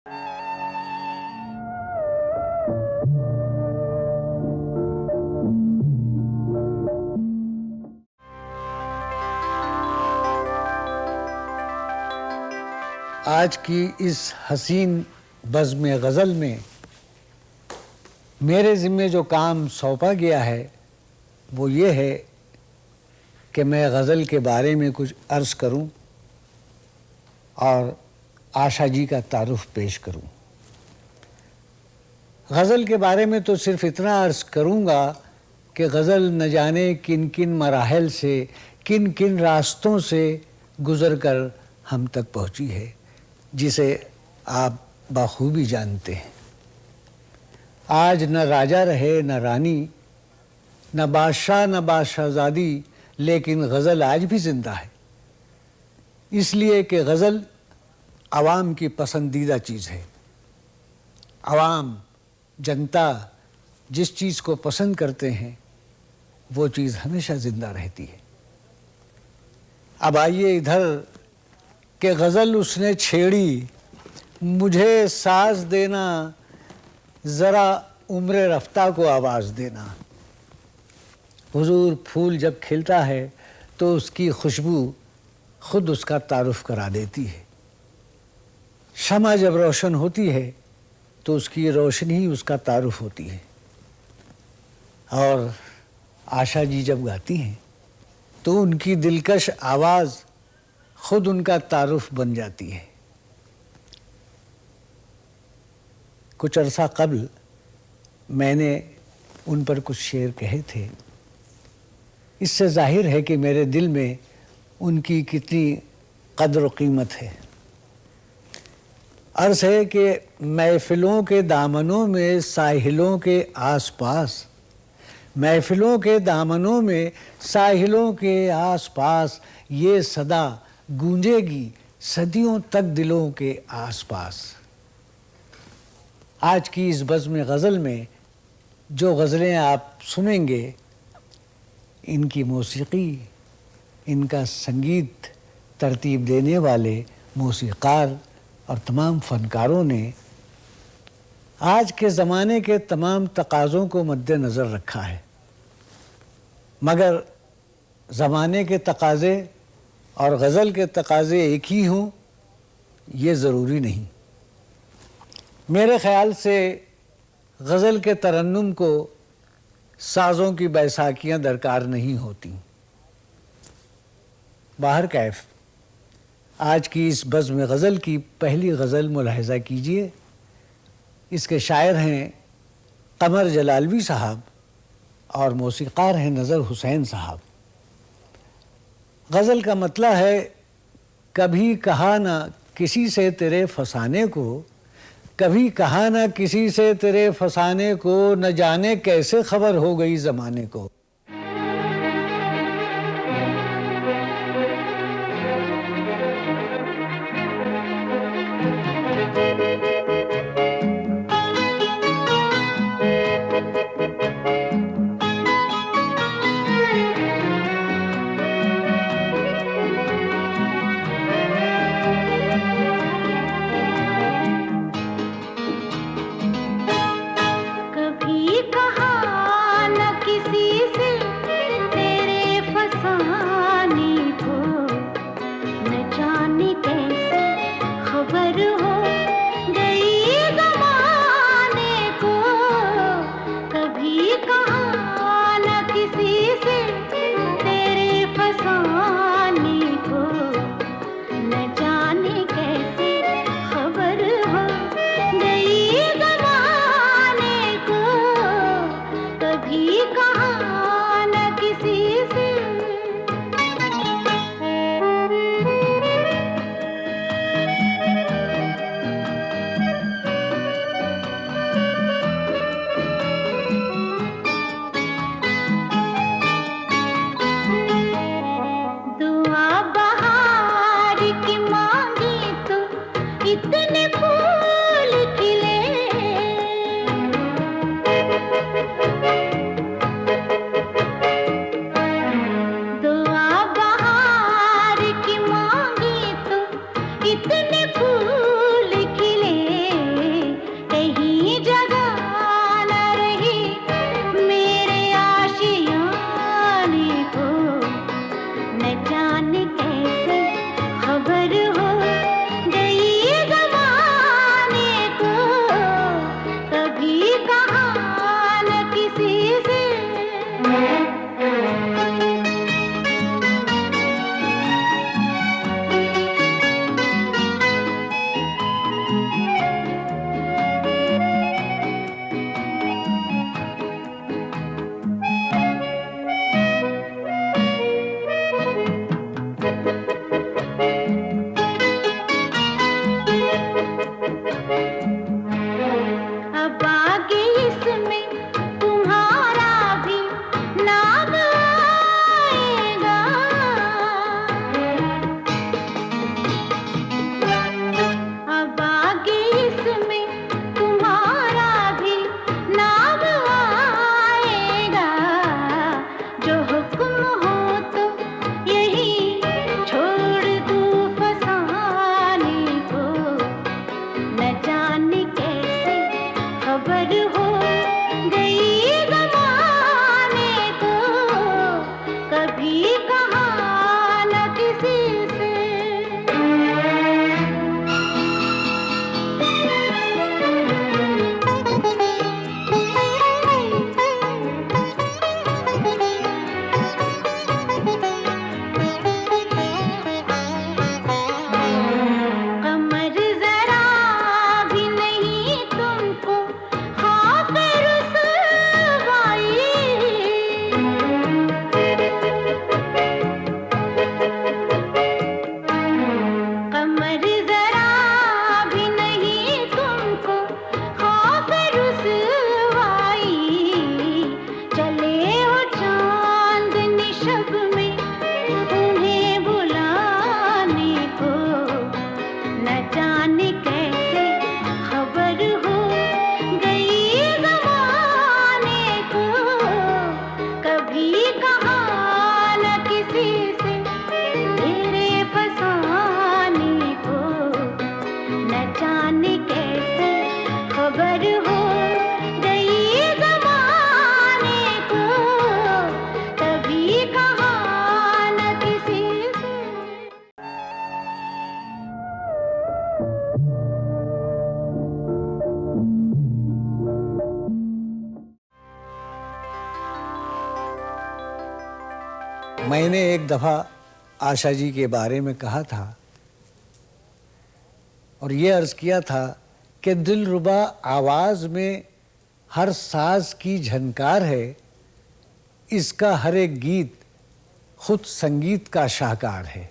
आज की इस हसीन बज़्म गज़ल में मेरे ज़िम्मे जो काम सौंपा गया है वो ये है कि मैं गज़ल के बारे में कुछ अर्ज़ करूं और आशा जी का तारुफ पेश करूं। गज़ल के बारे में तो सिर्फ़ इतना अर्ज़ करूंगा कि गज़ल न जाने किन किन मराहिल से, किन किन रास्तों से गुज़र कर हम तक पहुंची है, जिसे आप बखूबी जानते हैं। आज न राजा रहे न रानी, न बादशाह न बादशाहज़ादी, लेकिन गज़ल आज भी ज़िंदा है, इसलिए कि गज़ल आवाम की पसंदीदा चीज़ है। आवाम, जनता जिस चीज़ को पसंद करते हैं वो चीज़ हमेशा ज़िंदा रहती है। अब आइए इधर कि गज़ल उसने छेड़ी, मुझे साज़ देना, ज़रा उम्र रफ्ता को आवाज़ देना। हुजूर फूल जब खिलता है तो उसकी खुशबू खुद उसका तारुफ करा देती है। शमा जब रोशन होती है तो उसकी रोशनी ही उसका तारुफ होती है। और आशा जी जब गाती हैं तो उनकी दिलकश आवाज़ खुद उनका तारुफ बन जाती है। कुछ अरसा कबल मैंने उन पर कुछ शेर कहे थे। इससे जाहिर है कि मेरे दिल में उनकी कितनी कद्र कीमत है। अर्ज़ है कि महफ़िलों के दामनों में, साहिलों के आसपास, महफ़िलों के दामनों में, साहिलों के आसपास ये सदा गूंजेगी सदियों तक दिलों के आसपास। आज की इस बज़्म गज़ल में जो गज़लें आप सुनेंगे, इनकी मौसीकी, इनका संगीत तरतीब देने वाले मौसीक़ार और तमाम फ़नकारों ने आज के ज़माने के तमाम तकाज़ों को मद्देनज़र रखा है। मगर ज़माने के तकाज़े और गज़ल के तकाज़े एक ही हों ये ज़रूरी नहीं। मेरे ख़याल से गज़ल के तरन्नुम को साज़ों की बैसाखियाँ दरकार नहीं होती। बाहर कैफ़, आज की इस बज़्म गज़ल की पहली गज़ल मुलाहिज़ा कीजिए। इसके शायर हैं कमर जलालवी साहब और मौसीक़ार हैं नज़र हुसैन साहब। गज़ल का मतला है, कभी कहा ना किसी से तेरे फसाने को, कभी कहा ना किसी से तेरे फसाने को, न जाने कैसे खबर हो गई ज़माने को। कभी कहा न किसी मैंने एक दफ़ा आशा जी के बारे में कहा था और ये अर्ज़ किया था कि दिलरुबा आवाज़ में हर साज की झनकार है, इसका हर एक गीत खुद संगीत का शाहकार है।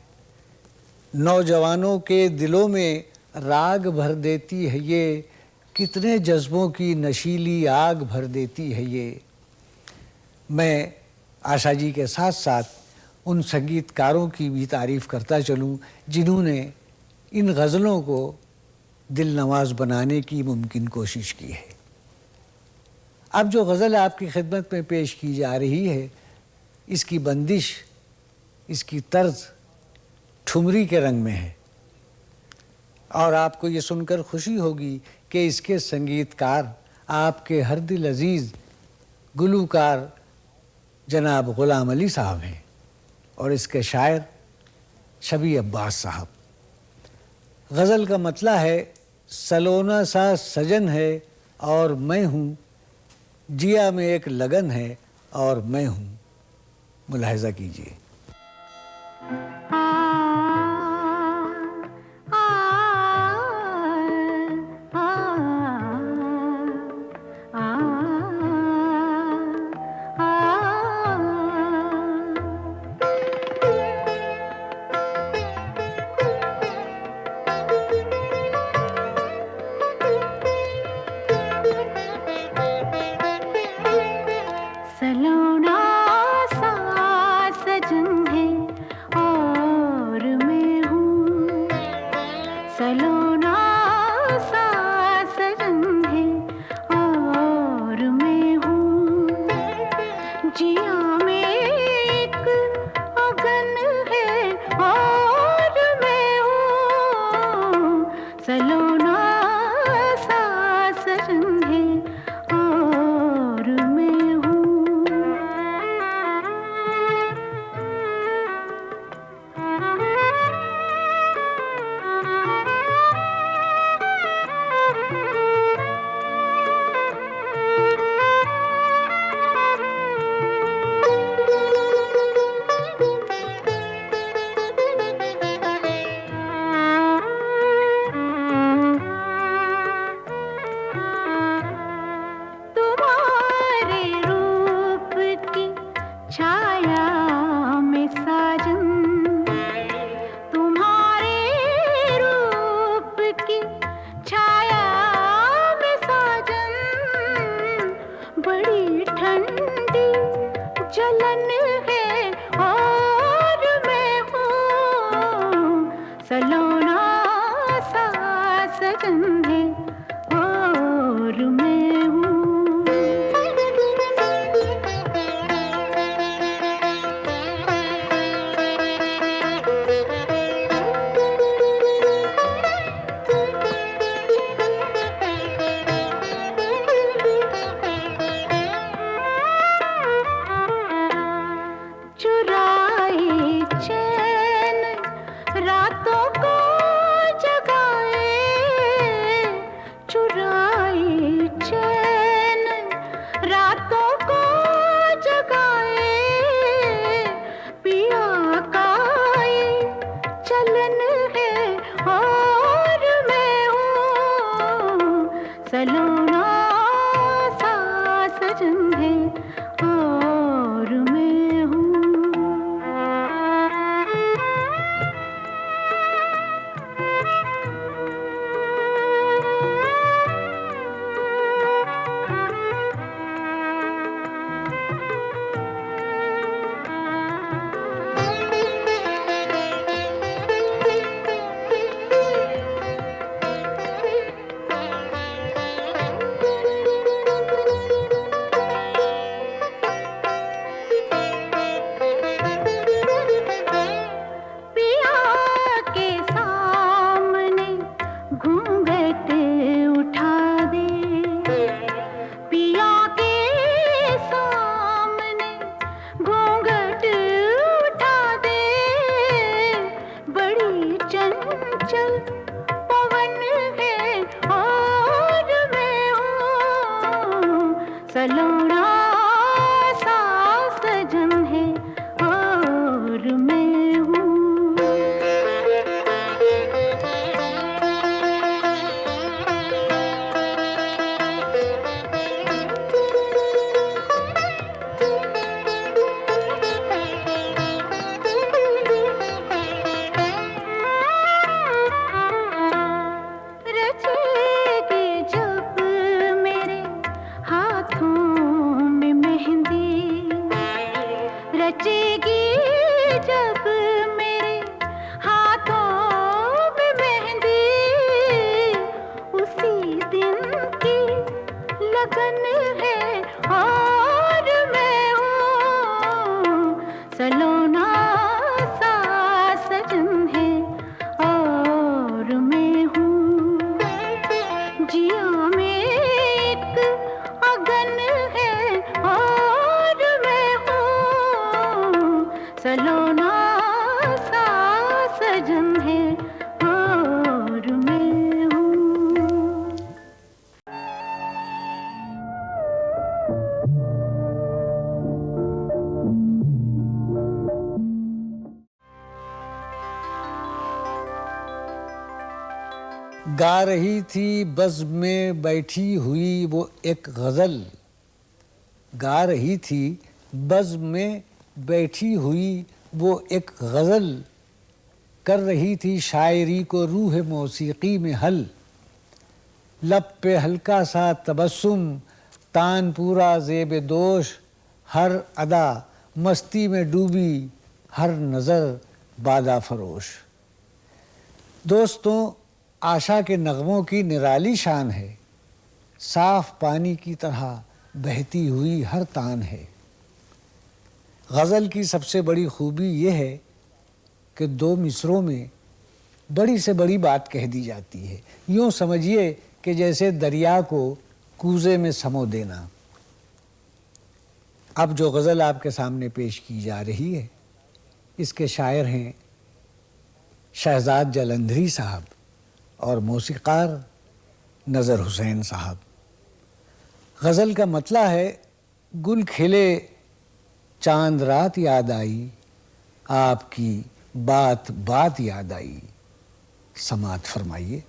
नौजवानों के दिलों में राग भर देती है ये, कितने जज्बों की नशीली आग भर देती है ये। मैं आशा जी के साथ साथ उन संगीतकारों की भी तारीफ़ करता चलूं जिन्होंने इन गज़लों को दिल नवाज बनाने की मुमकिन कोशिश की है। अब जो गज़ल आपकी खिदमत में पेश की जा रही है, इसकी बंदिश, इसकी तर्ज ठुमरी के रंग में है और आपको ये सुनकर खुशी होगी कि इसके संगीतकार आपके हर दिल अजीज़ गुलूकार जनाब ग़ुलाम अली साहब हैं और इसके शायर शबी अब्बास साहब। गज़ल का मतला है, सलोना सा सजन है और मैं हूँ, जिया में एक लगन है और मैं हूँ। मुलाहिज़ा कीजिए। सलोना सा सजन है और दिन की लगन है और मैं हूँ सलोना सा सजन है और मैं हूँ जिया में एक अगन है और मैं हूँ सलोना सा सजन है और मैं हूँ। गा रही थी बज़्म में बैठी हुई वो एक गज़ल, गा रही थी बज़्म में बैठी हुई वो एक गज़ल, कर रही थी शायरी को रूह मौसीकी में हल। लब पे हल्का सा तबस्सुम, तान पूरा ज़ेब दोश, हर अदा मस्ती में डूबी, हर नज़र बादा फरोश। दोस्तों, आशा के नगमों की निराली शान है, साफ पानी की तरह बहती हुई हर तान है। गज़ल की सबसे बड़ी खूबी ये है कि दो मिसरों में बड़ी से बड़ी बात कह दी जाती है। यूँ समझिए कि जैसे दरिया को कूज़े में समो देना। अब जो गज़ल आपके सामने पेश की जा रही है, इसके शायर हैं शहजाद जलंधरी साहब और मौसीक़ार नज़र हुसैन साहब। गज़ल का मतला है, गुल खिले चांद रात याद आई, आपकी बात बात याद आई। समात फरमाइए।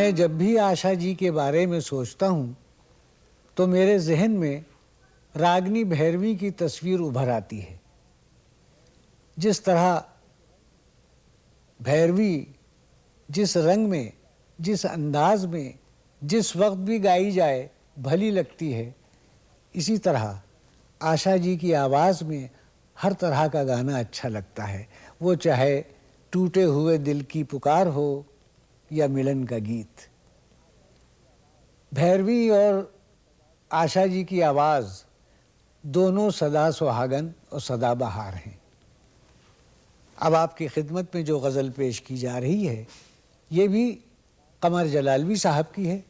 मैं जब भी आशा जी के बारे में सोचता हूँ तो मेरे जहन में रागनी भैरवी की तस्वीर उभर आती है। जिस तरह भैरवी जिस रंग में, जिस अंदाज में, जिस वक्त भी गाई जाए भली लगती है, इसी तरह आशा जी की आवाज़ में हर तरह का गाना अच्छा लगता है। वो चाहे टूटे हुए दिल की पुकार हो या मिलन का गीत। भैरवी और आशा जी की आवाज़ दोनों सदा सुहागन और सदाबहार हैं। अब आपकी खिदमत में जो गज़ल पेश की जा रही है ये भी कमर जलालवी साहब की है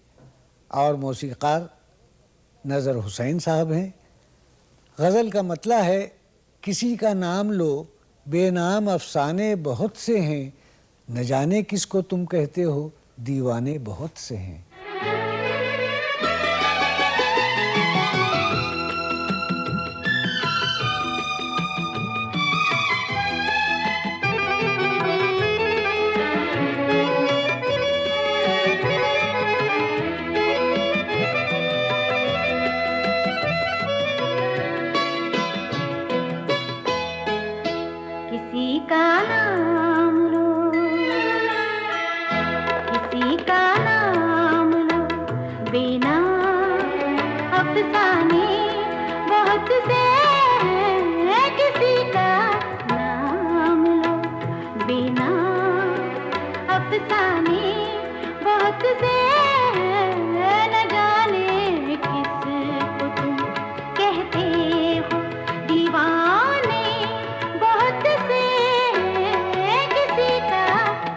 और मौसीक़ार नज़र हुसैन साहब हैं। गज़ल का मतला है, किसी का नाम लो बेनाम अफ़साने बहुत से हैं, न जाने किसको तुम कहते हो दीवाने बहुत से हैं। किसी का नाम लो, किसी का नाम लो, बिना अफसाने बहुत से हैं। किसी का नाम लो, बिना अफसाने बहुत से हैं। न जाने किसको तुम कहते हो दीवाने बहुत से हैं। किसी का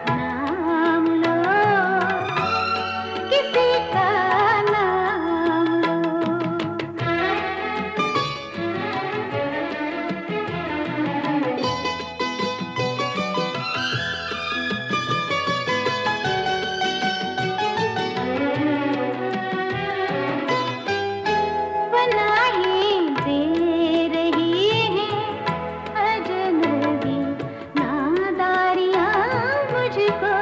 नाम लो, किसी का नाम लो। पनाहें दे रही हैं अजनबी नादारियाँ मुझको।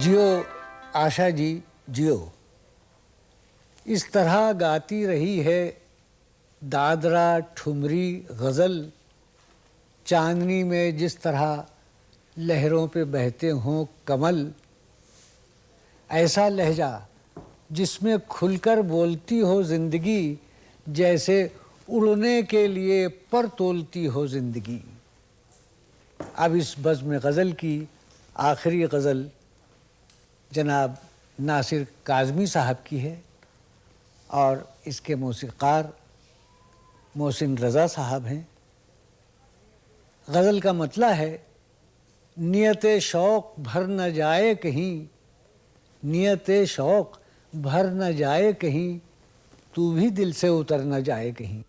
जियो आशा जी जियो। इस तरह गाती रही है दादरा ठुमरी गज़ल, चांदनी में जिस तरह लहरों पे बहते हों कमल। ऐसा लहजा जिसमें खुलकर बोलती हो ज़िंदगी, जैसे उड़ने के लिए पर तोलती हो ज़िंदगी। अब इस बज़्म गज़ल की आखिरी गज़ल जनाब नासिर काज़मी साहब की है और इसके मौसीक़ार मोहसिन रज़ा साहब हैं। गज़ल का मतला है, नियत शौक़ भर न जाए कहीं, नियत शौक़ भर न जाए कहीं, तू भी दिल से उतर न जाए कहीं।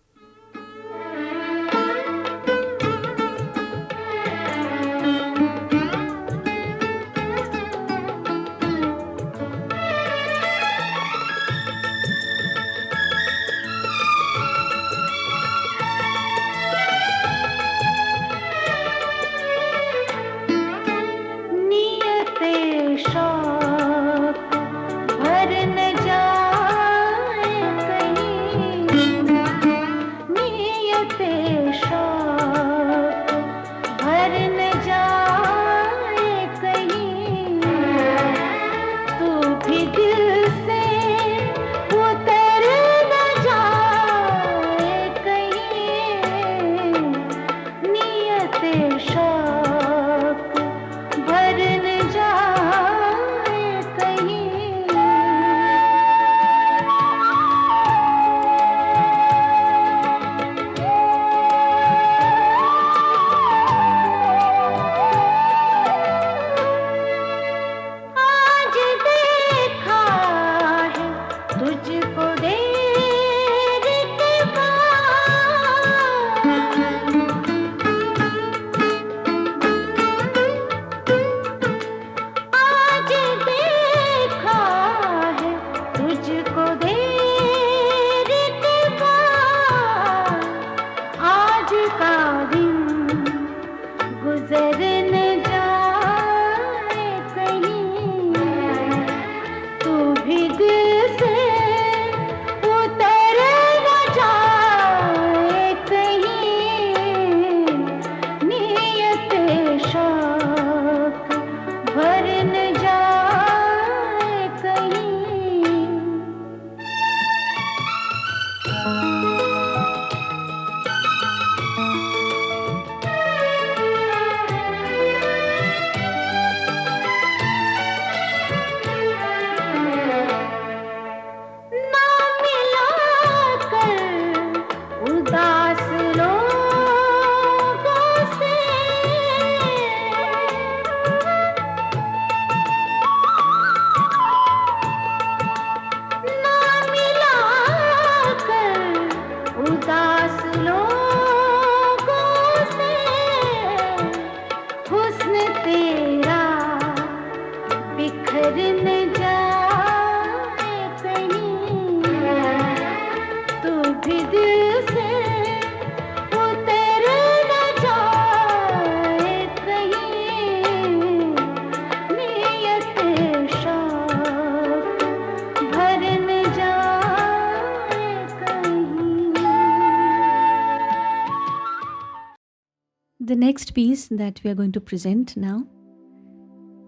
The next piece that we are going to present now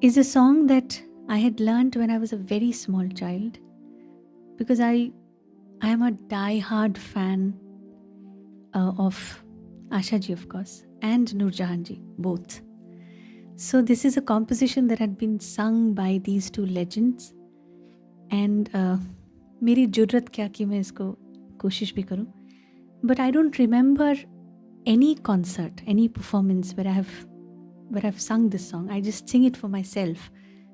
is a song that I had learned when I was a very small child, because I am a die-hard fan of Asha ji, of course, and Noorjahan ji, both. So this is a composition that had been sung by these two legends, and मेरी जुर्रत क्या कि मैं इसको कोशिश भी करूं, but I don't remember any concert, any performance where I've sung this song. I just sing it for myself.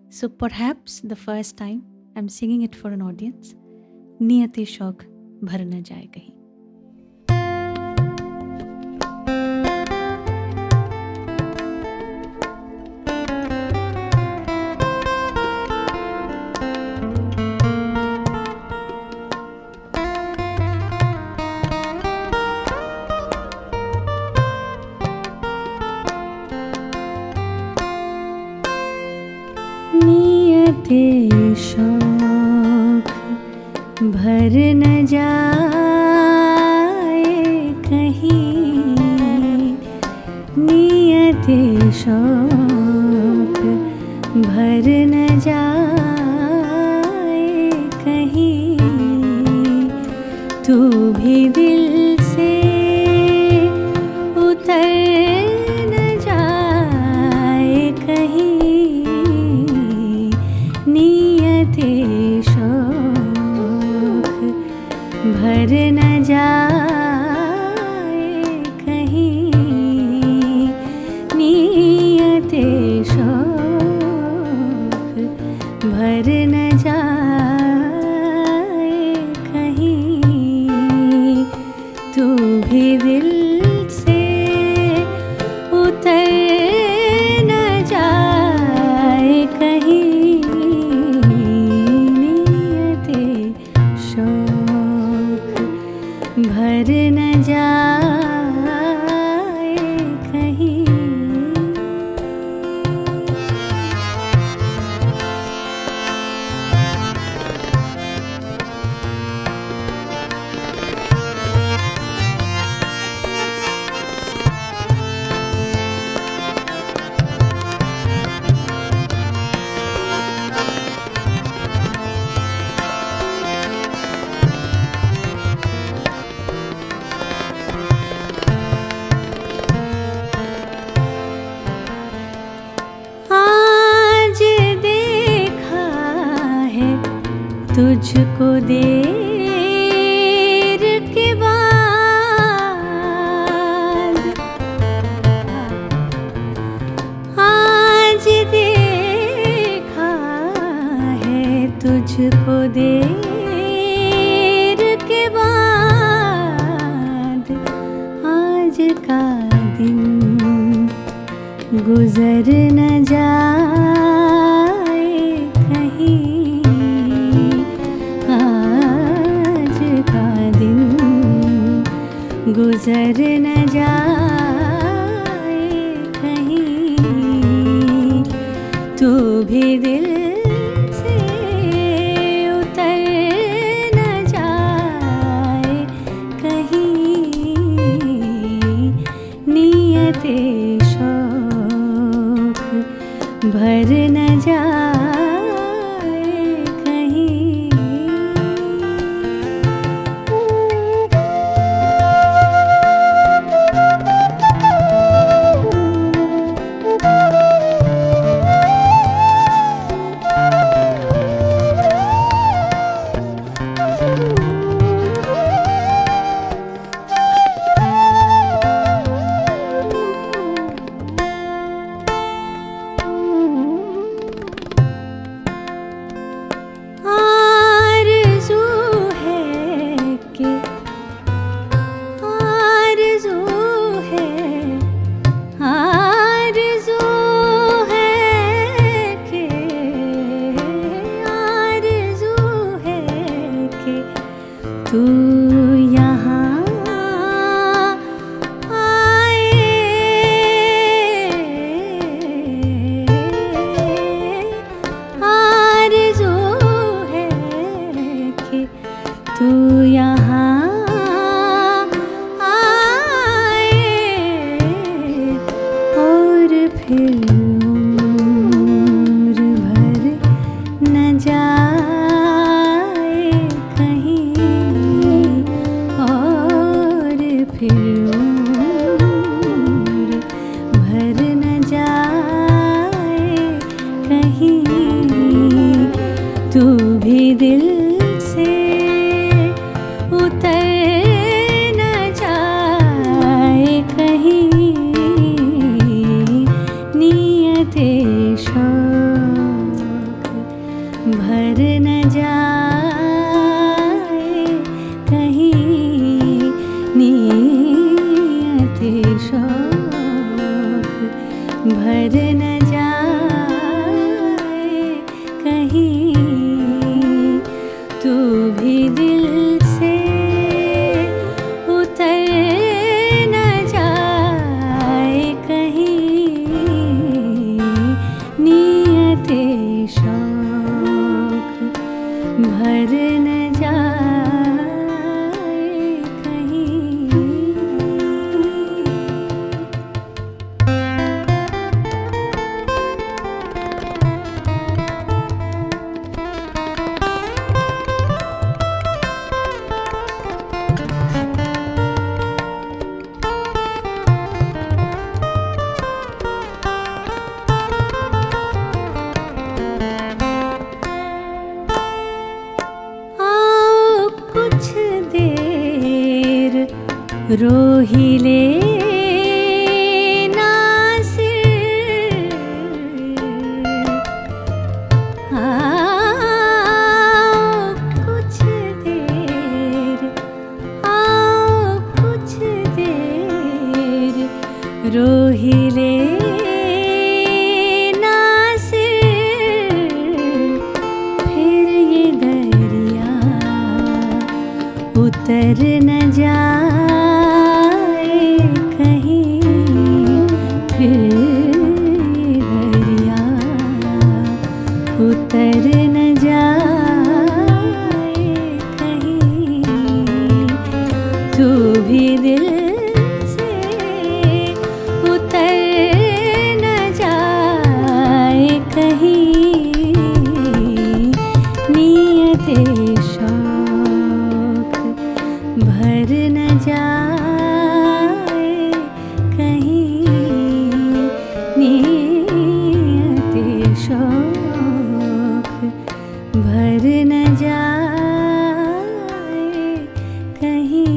So perhaps the first time I'm singing it for an audience. नियते शौक भर न जाए कहीं. नियते शौक भर न जाए कहीं, नियते शौक भर न जाए कहीं, तू भी दिल से उतर न जाए कहीं, नियते शौक भर न जाए कहीं, नियते शौक भर न जाए कहीं, तू भी दिल से उतर न जाए कहीं, नियते शौक भर न जाए कहीं। आज देखा है तुझको देर के बाद, आज देखा है तुझको देर के बाद, आज का दिन गुजर न जाए कहीं, आज का दिन गुजर न जाए कहीं, तू भी दिल से उतर न जाए कहीं, नियते शौक भर न जाए कहीं। तू यहाँ आए, आरज़ू है कि तू यहाँ आए और फिर उम्र भर न जाए कहीं, और फिर उम्र भर न जाए कहीं, तू भी दिल से उतर न जाए कहीं, नियते शौक भर न जाए कहीं, नियते शौक भर न जाए कहीं, तू भी दिल से उतर न जाए कहीं, नियते शौक रोहिले रोहिले नासिर फिर ये दरिया उतर न जाए कहीं, फिर ये दरिया उतर न जाए कहीं, तू भी दिल भर न जाए कहीं, नियते शौक भर न जाए कहीं।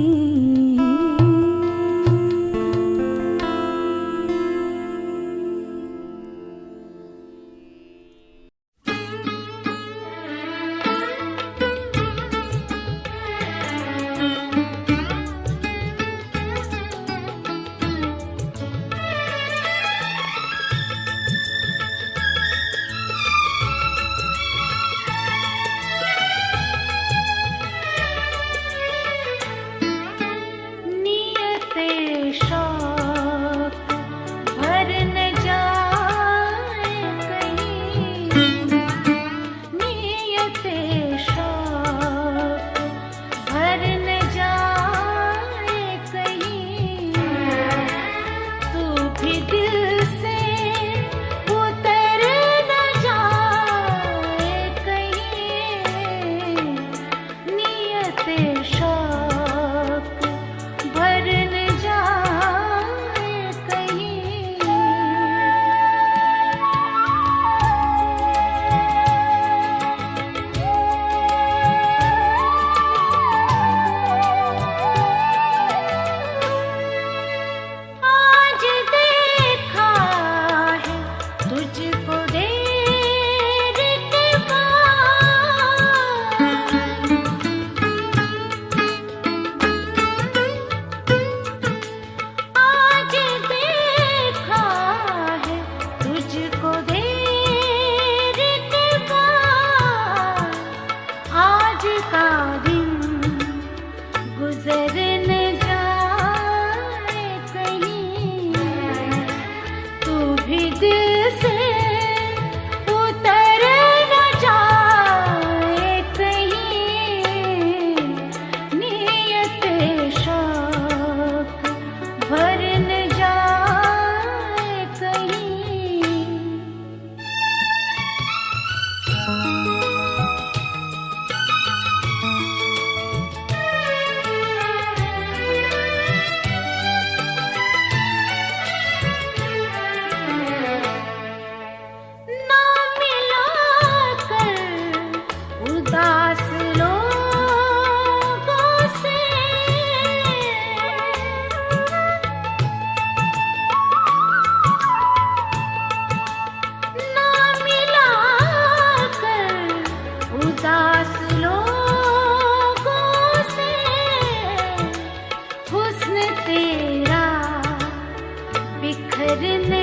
बिखरने